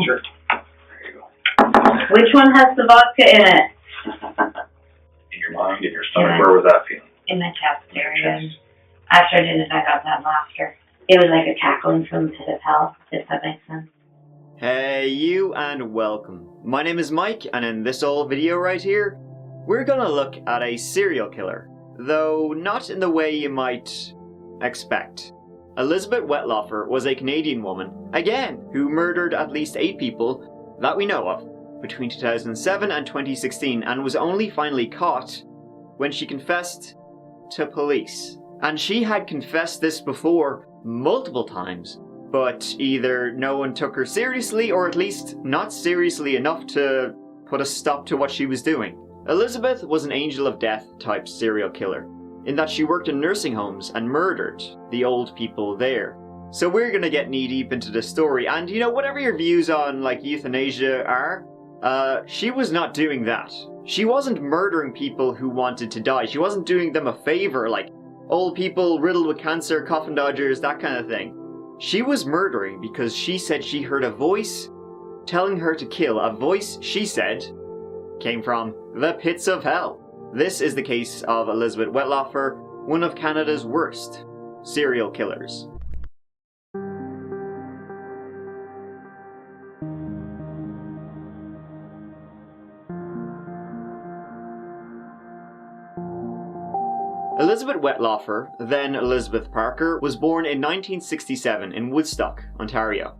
Sure. There you go. Which one has the vodka in it? In your mind, in your stomach, where was that feeling? In my chest area. After I did it, I got that laughter. It was like a cackling from the pit of hell, if that makes sense. Hey you, and welcome. My name is Mike, and in this old video right here, we're gonna look at a serial killer, though not in the way you might expect. Elizabeth Wettlaufer was a Canadian woman, again, who murdered at least 8 people that we know of between 2007 and 2016, and was only finally caught when she confessed to police. And she had confessed this before multiple times, but either no one took her seriously, or at least not seriously enough to put a stop to what she was doing. Elizabeth was an angel of death type serial killer, in that she worked in nursing homes and murdered the old people there. So we're gonna get knee deep into this story, and you know, whatever your views on like euthanasia are, she was not doing that. She wasn't murdering people who wanted to die. She wasn't doing them a favor, like old people riddled with cancer, coffin dodgers, that kind of thing. She was murdering because she said she heard a voice telling her to kill. A voice, she said, came from the pits of hell. This is the case of Elizabeth Wettlaufer, one of Canada's worst serial killers. Elizabeth Wettlaufer, then Elizabeth Parker, was born in 1967 in Woodstock, Ontario.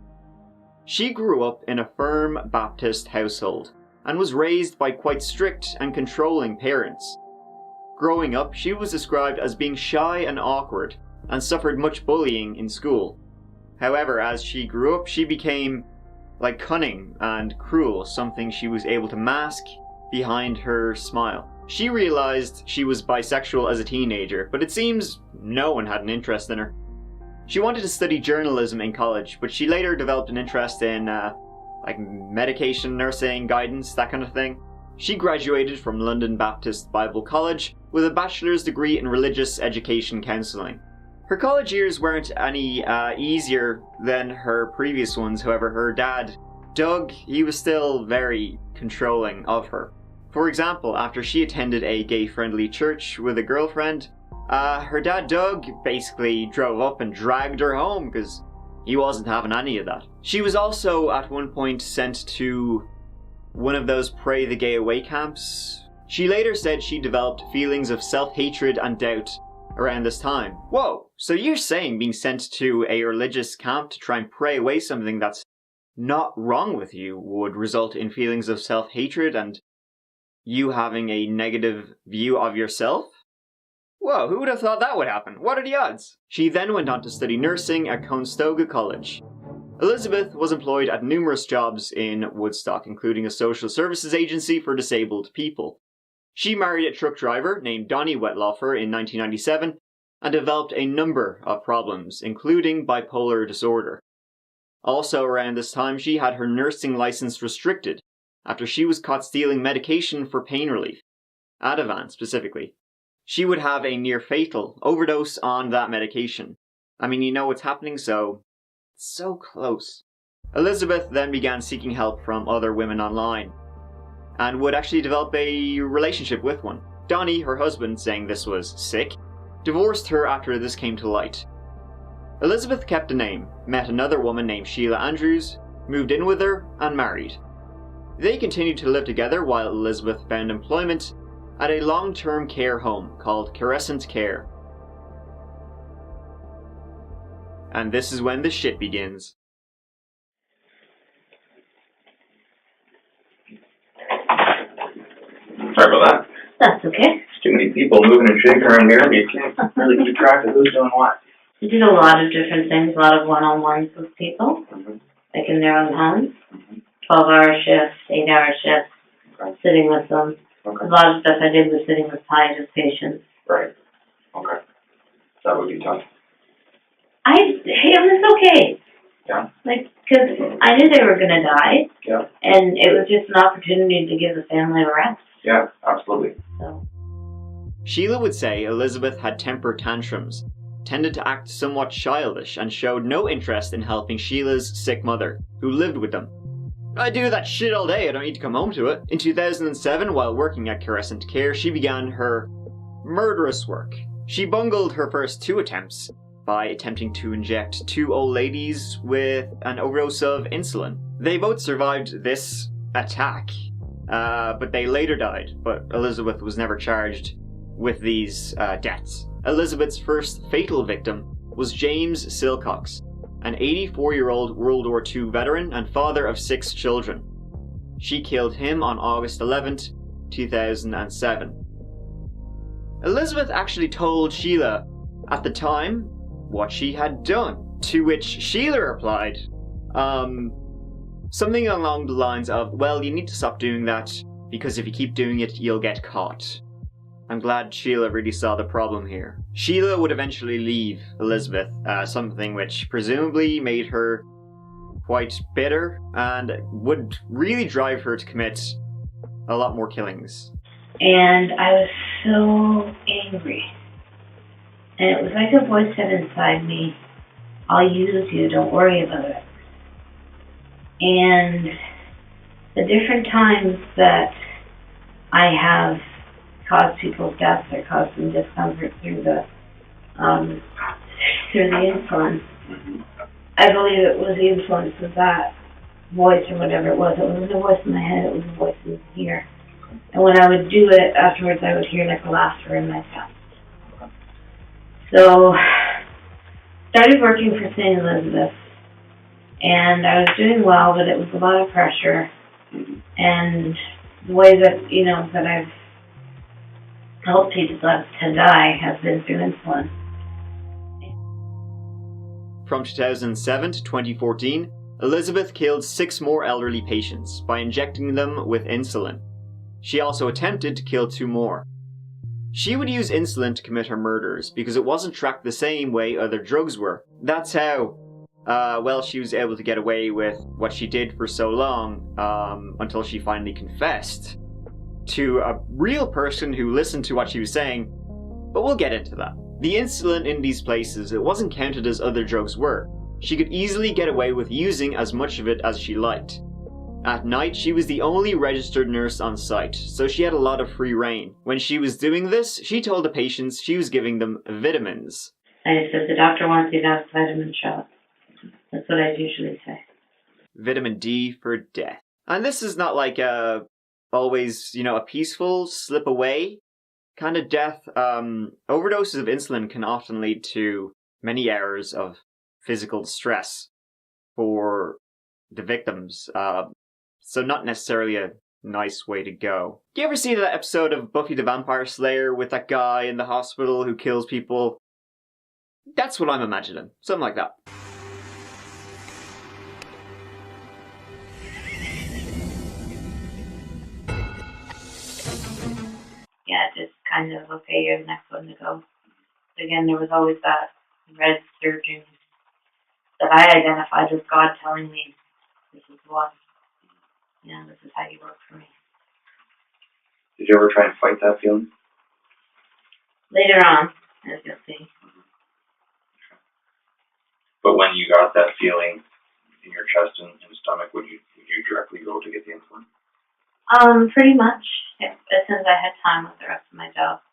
She grew up in a firm Baptist household and was raised by quite strict and controlling parents. Growing up, she was described as being shy and awkward and suffered much bullying in school. However, as she grew up, she became cunning and cruel, something she was able to mask behind her smile. She realized she was bisexual as a teenager, but it seems no one had an interest in her. She wanted to study journalism in college, but she later developed an interest in medication, nursing, guidance, that kind of thing. She graduated from London Baptist Bible College with a bachelor's degree in religious education counselling. Her college years weren't any easier than her previous ones, however. Her dad, Doug, he was still very controlling of her. For example, after she attended a gay-friendly church with a girlfriend, her dad Doug basically drove up and dragged her home because he wasn't having any of that. She was also at one point sent to one of those Pray the Gay Away camps. She later said she developed feelings of self-hatred and doubt around this time. Whoa, so you're saying being sent to a religious camp to try and pray away something that's not wrong with you would result in feelings of self-hatred and you having a negative view of yourself? Whoa, who would have thought that would happen? What are the odds? She then went on to study nursing at Conestoga College. Elizabeth was employed at numerous jobs in Woodstock, including a social services agency for disabled people. She married a truck driver named Donnie Wettlaufer in 1997 and developed a number of problems, including bipolar disorder. Also around this time, she had her nursing license restricted after she was caught stealing medication for pain relief, Ativan specifically. She would have a near-fatal overdose on that medication. I mean, you know what's happening, so close. Elizabeth then began seeking help from other women online, and would actually develop a relationship with one. Donnie, her husband, saying this was sick, divorced her after this came to light. Elizabeth kept a name, met another woman named Sheila Andrews, moved in with her, and married. They continued to live together while Elizabeth found employment at a long-term care home called Crescent Care. And this is when the shit begins. Sorry about that. That's okay. There's too many people moving and shaking around here, and you can't really keep track of who's doing what. We did a lot of different things, a lot of one-on-ones with people, like in their own homes. 12-hour shifts, 8-hour shifts, sitting with them. Okay. A lot of stuff I did was sitting with palliative patients. Right. Okay. That would be tough. It was okay. Yeah. Because I knew they were going to die. Yeah. And it was just an opportunity to give the family a rest. Yeah, absolutely. So. Sheila would say Elizabeth had temper tantrums, tended to act somewhat childish, and showed no interest in helping Sheila's sick mother, who lived with them. I do that shit all day, I don't need to come home to it. In 2007, while working at Crescent Care, she began her murderous work. She bungled her first 2 attempts by attempting to inject 2 old ladies with an overdose of insulin. They both survived this attack, but they later died, but Elizabeth was never charged with these deaths. Elizabeth's first fatal victim was James Silcox, an 84-year-old World War II veteran and father of 6 children. She killed him on August 11th, 2007. Elizabeth actually told Sheila at the time what she had done, to which Sheila replied, something along the lines of, well, you need to stop doing that, because if you keep doing it, you'll get caught. I'm glad Sheila really saw the problem here. Sheila would eventually leave Elizabeth, something which presumably made her quite bitter and would really drive her to commit a lot more killings. And I was so angry. And it was like a voice said inside me, I'll use you, don't worry about it. And the different times that I have caused people's deaths or caused them discomfort through the insulin, I believe it was the influence of that voice or whatever it was. It wasn't a voice in my head, it was a voice in here. And when I would do it, afterwards I would hear like a laughter in my chest. So, started working for St. Elizabeth, and I was doing well, but it was a lot of pressure. And the way that, that I've helped people to die has been through insulin. From 2007 to 2014, Elizabeth killed 6 more elderly patients by injecting them with insulin. She also attempted to kill 2 more. She would use insulin to commit her murders because it wasn't tracked the same way other drugs were. That's how, she was able to get away with what she did for so long, until she finally confessed to a real person who listened to what she was saying, but we'll get into that. The insulin in these places, it wasn't counted as other drugs were. She could easily get away with using as much of it as she liked. At night, she was the only registered nurse on site, so she had a lot of free reign. When she was doing this, she told the patients she was giving them vitamins. I just said, the doctor wants you to have a vitamin shot. That's what I usually say. Vitamin D for death. And this is not like always, a peaceful slip away kind of death. Overdoses of insulin can often lead to many hours of physical stress for the victims. So not necessarily a nice way to go. Do you ever see that episode of Buffy the Vampire Slayer with that guy in the hospital who kills people? That's what I'm imagining. Something like that. Yeah, just kind of, okay, you're the next one to go. Again, there was always that red surging that I identified with God telling me, this is what, this is how you work for me. Did you ever try and fight that feeling? Later on, as you'll see. But when you got that feeling in your chest and stomach, would you directly go to get the insulin? Pretty much. Yeah, as soon as I had time with the rest of my job.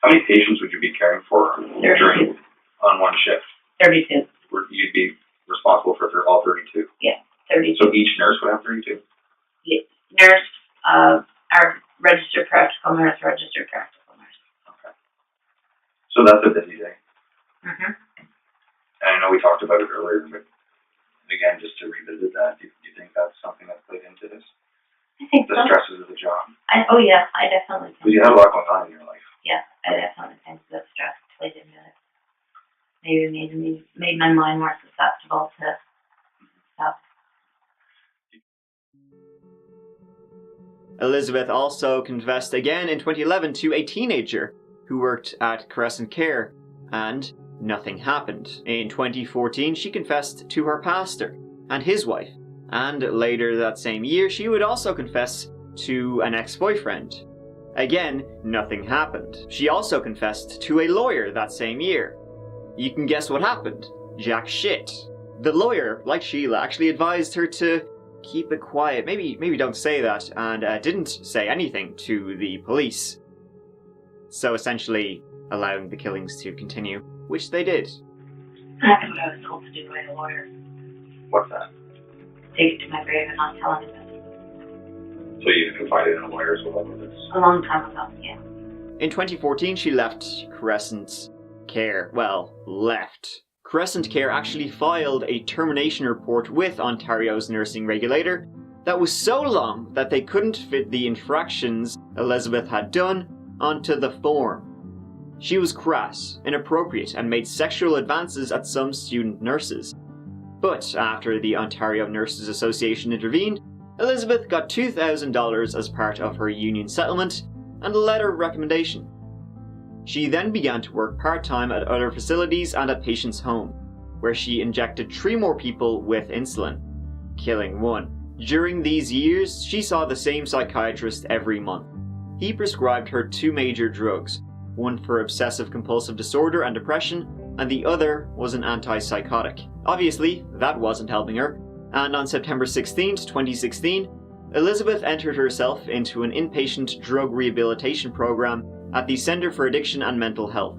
How many patients would you be caring for 32. On one shift? 32. You'd be responsible for all 32? Yeah, 32. So each nurse would have 32? Yeah. Nurse, our registered practical nurse. Okay. So that's a busy day. Mm-hmm. And I know we talked about it earlier, but again, just to revisit that, do you think that's something that played into this? I think the so. Stresses of the job? Oh yeah, I definitely think Because you had a lot going on in your life. Yeah, I definitely think the stress played into it. Maybe made my mind more susceptible to stuff. Elizabeth also confessed again in 2011 to a teenager who worked at Crescent Care, and nothing happened. In 2014, she confessed to her pastor and his wife, and later that same year, she would also confess to an ex-boyfriend. Again, nothing happened. She also confessed to a lawyer that same year. You can guess what happened. Jack shit. The lawyer, like Sheila, actually advised her to keep it quiet. Maybe don't say that, and didn't say anything to the police. So essentially allowing the killings to continue, which they did. That's what I was told to do by the lawyer. What's that? Take it to my grave and not tell anybody. So you confided in a lawyer as well with this? A long time ago, yeah. In 2014, she left Crescent Care. Well, left. Crescent Care actually filed a termination report with Ontario's nursing regulator that was so long that they couldn't fit the infractions Elizabeth had done onto the form. She was crass, inappropriate, and made sexual advances at some student nurses. But after the Ontario Nurses Association intervened, Elizabeth got $2,000 as part of her union settlement and a letter of recommendation. She then began to work part-time at other facilities and at patients' home, where she injected 3 more people with insulin, killing 1. During these years, she saw the same psychiatrist every month. He prescribed her 2 major drugs, one for obsessive-compulsive disorder and depression, and the other was an antipsychotic. Obviously, that wasn't helping her, and on September 16, 2016, Elizabeth entered herself into an inpatient drug rehabilitation program at the Centre for Addiction and Mental Health.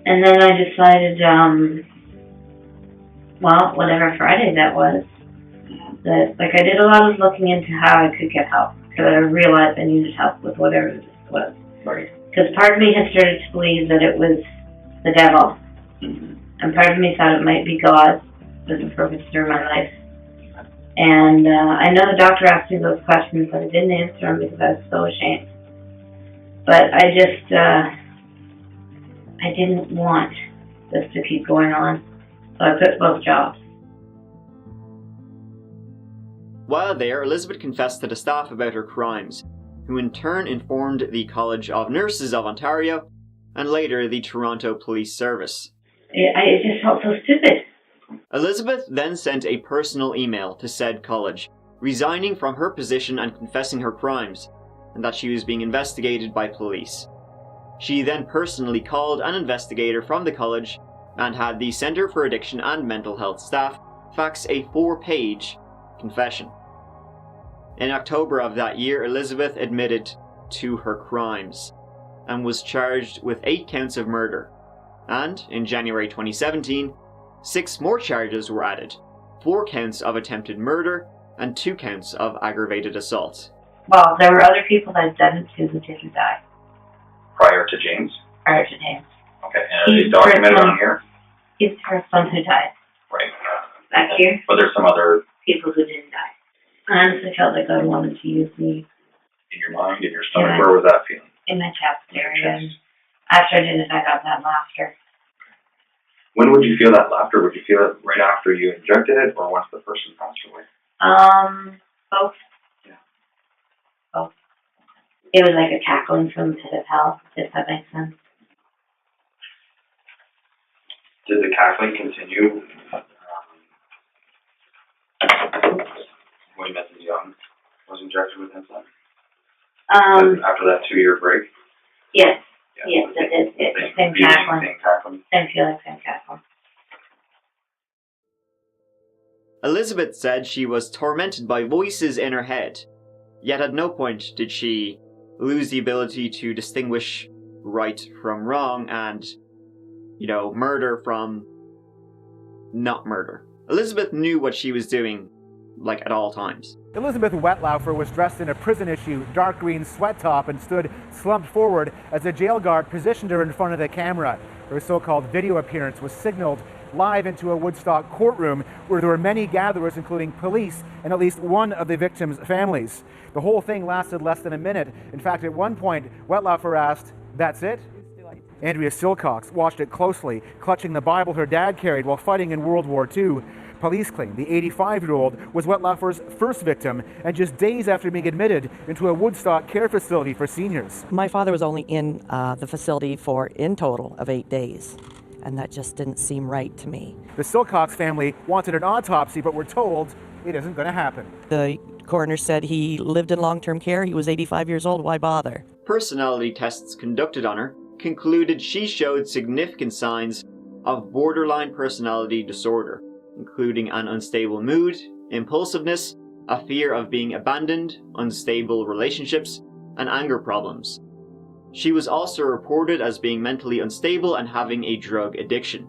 And then I decided, whatever Friday that was, that, I did a lot of looking into how I could get help, because I realized I needed help with whatever this was. Right. Because part of me had started to believe that it was the devil, and part of me thought it might be God as a purpose through my life. And I know the doctor asked me those questions, but I didn't answer them because I was so ashamed. But I just, I didn't want this to keep going on, so I quit both jobs. While there, Elizabeth confessed to the staff about her crimes, who in turn informed the College of Nurses of Ontario and later the Toronto Police Service. I just felt so stupid. Elizabeth then sent a personal email to said college, resigning from her position and confessing her crimes, and that she was being investigated by police. She then personally called an investigator from the college and had the Centre for Addiction and Mental Health staff fax a 4-page confession. In October of that year, Elizabeth admitted to her crimes and was charged with 8 counts of murder. And in January 2017, 6 more charges were added, 4 counts of attempted murder and 2 counts of aggravated assault. Well, there were other people I'd done it to who didn't die. Prior to James? Prior to James. Okay, and are they documented on here? He's the first one who died. Right. Back here, But there's some other people who didn't die. I honestly felt like God wanted to use me in your mind, in your stomach. Where was that feeling? in my chest area. And after I did it, I got that laughter. When would you feel that laughter? Would you feel it right after you injected it, or once the person passed away? Both. Yeah. Both. It was like a cackling from the pit of hell, if that makes sense. Did the cackling continue when Mrs. Young was injected with insulin? After that 2-year break? Yes. Yeah. Yes, it did. It's the same feeling, cackling. Same cackling. Same feeling, same cackling. Elizabeth said she was tormented by voices in her head, yet at no point did she lose the ability to distinguish right from wrong and, murder from not murder. Elizabeth knew what she was doing, at all times. Elizabeth Wettlaufer was dressed in a prison-issue dark green sweat top and stood slumped forward as a jail guard positioned her in front of the camera. Her so-called video appearance was signaled live into a Woodstock courtroom where there were many gatherers, including police and at least one of the victims' families. The whole thing lasted less than a minute. In fact, at one point, Wettlaufer asked, "That's it?" Andrea Silcox watched it closely, clutching the Bible her dad carried while fighting in World War II. Police claim the 85-year-old was Wettlaufer's first victim, and just days after being admitted into a Woodstock care facility for seniors. My father was only in the facility for, in total, of 8 days, and that just didn't seem right to me. The Silcox family wanted an autopsy, but were told it isn't going to happen. The coroner said he lived in long-term care, he was 85 years old, why bother? Personality tests conducted on her concluded she showed significant signs of borderline personality disorder. including an unstable mood, impulsiveness, a fear of being abandoned, unstable relationships, and anger problems. She was also reported as being mentally unstable and having a drug addiction.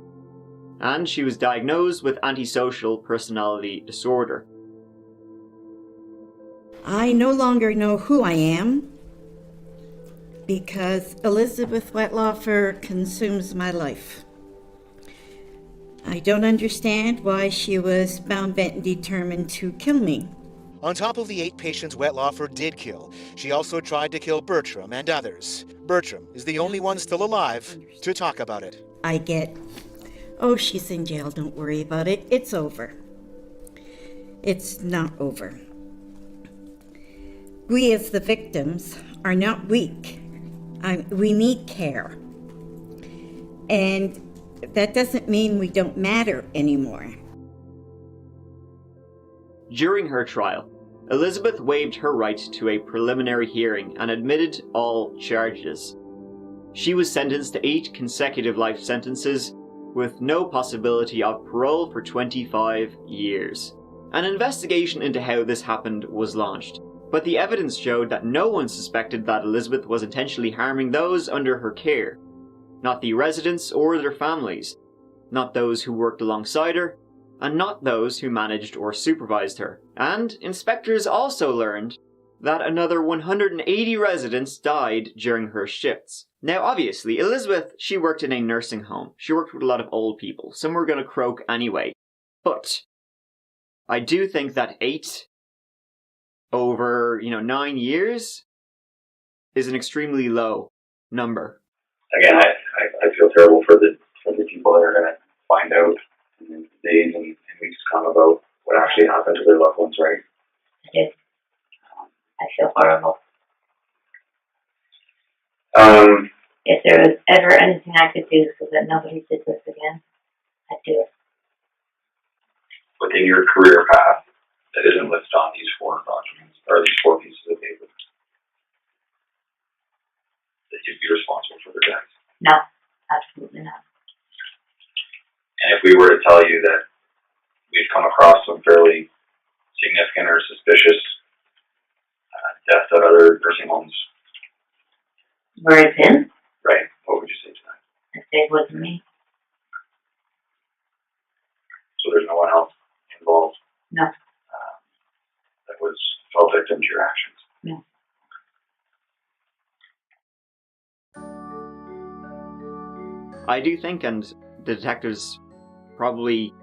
And she was diagnosed with antisocial personality disorder. I no longer know who I am because Elizabeth Wettlaufer consumes my life. I don't understand why she was bound, bent, and determined to kill me. On top of the 8 patients Wettlaufer did kill, she also tried to kill Bertram and others. Bertram is the only one still alive to talk about it. I get, oh, she's in jail, don't worry about it, it's over. It's not over. We as the victims are not weak. We need care. And that doesn't mean we don't matter anymore. During her trial, Elizabeth waived her right to a preliminary hearing and admitted all charges. She was sentenced to 8 consecutive life sentences with no possibility of parole for 25 years. An investigation into how this happened was launched, but the evidence showed that no one suspected that Elizabeth was intentionally harming those under her care. Not the residents or their families, not those who worked alongside her, and not those who managed or supervised her. And inspectors also learned that another 180 residents died during her shifts. Now obviously, Elizabeth, she worked in a nursing home. She worked with a lot of old people. Some were going to croak anyway. But I do think that 8 over, 9 years is an extremely low number. Again, I feel terrible for the people that are going to find out in the days and weeks to come about what actually happened to their loved ones, right? I do. I feel horrible. If there was ever anything I could do so that nobody did this again, I'd do it. Within your career path that isn't listed on these 4 documents, or these 4 pieces of paper, that you'd be responsible for their deaths. No, absolutely not. And if we were to tell you that we've come across some fairly significant or suspicious deaths at other nursing homes, Where it's in, right, what would you say to that? I'd say it wasn't me. So there's no one else involved No. That fell victim to your actions? No. I do think, and the detectives probably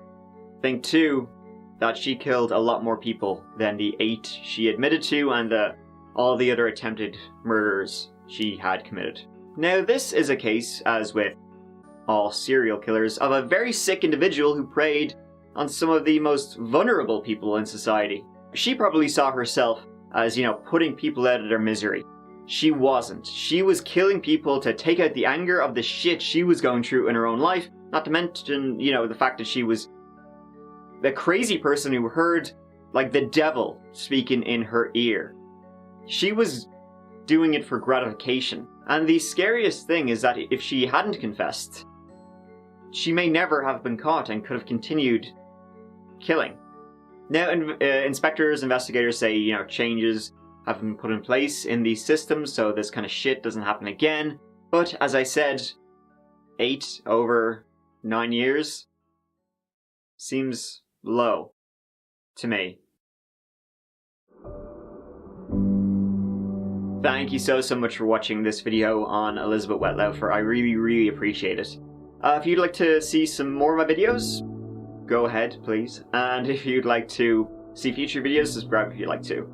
think too, that she killed a lot more people than the 8 she admitted to and all the other attempted murders she had committed. Now, this is a case, as with all serial killers, of a very sick individual who preyed on some of the most vulnerable people in society. She probably saw herself as, putting people out of their misery. She wasn't. She was killing people to take out the anger of the shit she was going through in her own life, not to mention, the fact that she was the crazy person who heard, like, the devil speaking in her ear. She was doing it for gratification. And the scariest thing is that if she hadn't confessed, she may never have been caught and could have continued killing. Now, inspectors, investigators say, changes have been put in place in these systems so this kind of shit doesn't happen again. But as I said, 8 over 9 years seems low to me. Thank you so much for watching this video on Elizabeth Wettlaufer. I really appreciate it. If you'd like to see some more of my videos, go ahead, please. And if you'd like to see future videos, subscribe if you'd like to.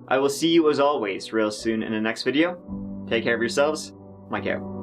I will see you as always real soon in the next video. Take care of yourselves. Mike out.